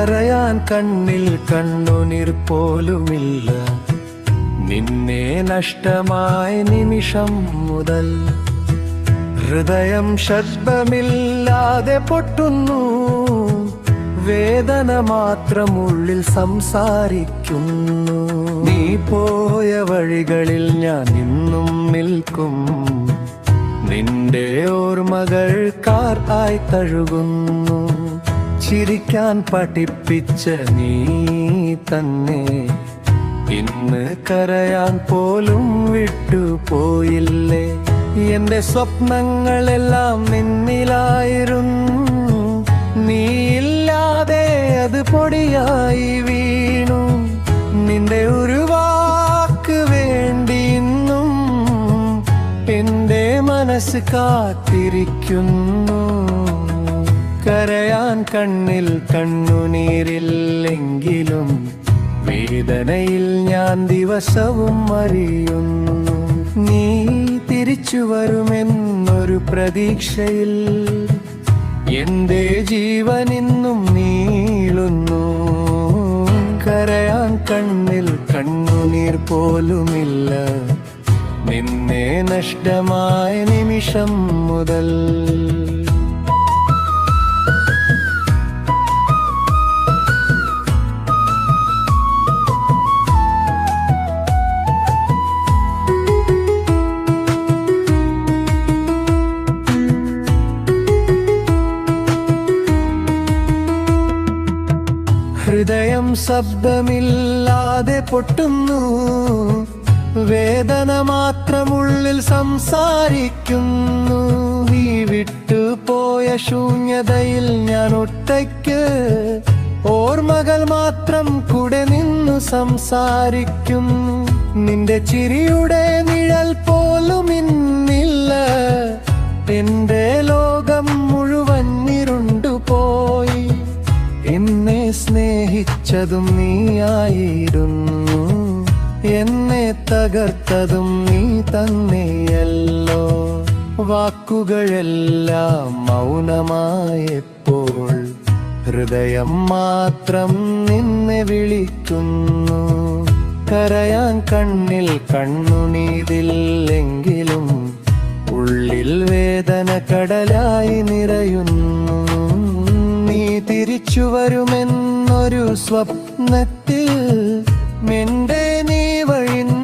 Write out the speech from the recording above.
കരയാൻ കണ്ണിൽ കണ്ണുനീർ പോലുമില്ല. നിന്നെ നഷ്ടമായ നിമിഷം മുതൽ ഹൃദയം ശബ്ദമില്ലാതെ പൊട്ടുന്നു. വേദന മാത്രം ഉള്ളിൽ സംസാരിക്കുന്നു. നീ പോയ വഴികളിൽ ഞാൻ ഇന്നും നിൽക്കും. നിന്റെ ഓർമ്മകൾ കാർത്തായി തഴുകുന്നു. ചിരിക്കാൻ പഠിപ്പിച്ച നീ തന്നെ ഇന്ന് കരയാൻ പോലും വിട്ടുപോയില്ലേ. എന്റെ സ്വപ്നങ്ങളെല്ലാം നിന്നിലായിരുന്നു. നീയില്ലാതെ അത് പൊടിയായി വീണു. നിന്റെ ഒരു വാക്ക് വേണ്ടി ഇന്നും എന്റെ മനസ്സ് കാത്തിരിക്കുന്നു. കരയാൻ കണ്ണിൽ കണ്ണുനീരില്ലെങ്കിലും വേദനയിൽ ഞാൻ ദിവസവും അറിയുന്നു. നീ തിരിച്ചു വരുമെന്നൊരു പ്രതീക്ഷയിൽ എന്റെ ജീവൻ ഇന്നും നീളുന്നു. കരയാൻ കണ്ണിൽ കണ്ണുനീർ പോലുമില്ല. നിന്നെ നഷ്ടമായ നിമിഷം മുതൽ ഹൃദയം ശബ്ദമില്ലാതെ പൊട്ടുന്നു. വേദന മാത്രമുള്ളിൽ സംസാരിക്കുന്നു. നീ വിട്ടുപോയ ശൂന്യതയിൽ ഞാൻ ഒറ്റയ്ക്ക്. ഓർമ്മകൾ മാത്രം കൂടെ നിന്നു സംസാരിക്കുന്നു. നിന്റെ ചിരിയുടെ നിഴൽ പോലും ഇന്നില്ല. എന്റെ ലോകം മുഴുവൻ ഇരുണ്ടുപോയി. എന്നെ സ്നേഹിച്ചതും നീയായിരുന്നു. എന്നെ തകർത്തതും നീ തന്നെയല്ലോ. വാക്കുകളെല്ലാം മൗനമായപ്പോൾ ഹൃദയം മാത്രം നിന്നെ വിളിക്കുന്നു. കരയാൻ കണ്ണിൽ കണ്ണുനീരില്ലെങ്കിലും ഉള്ളിൽ വേദന കടലായി നിറയുന്നു. നീ തിരിച്ചു വരുമെന്നൊരു സ്വപ്നത്തിൽ എന്റെ നീ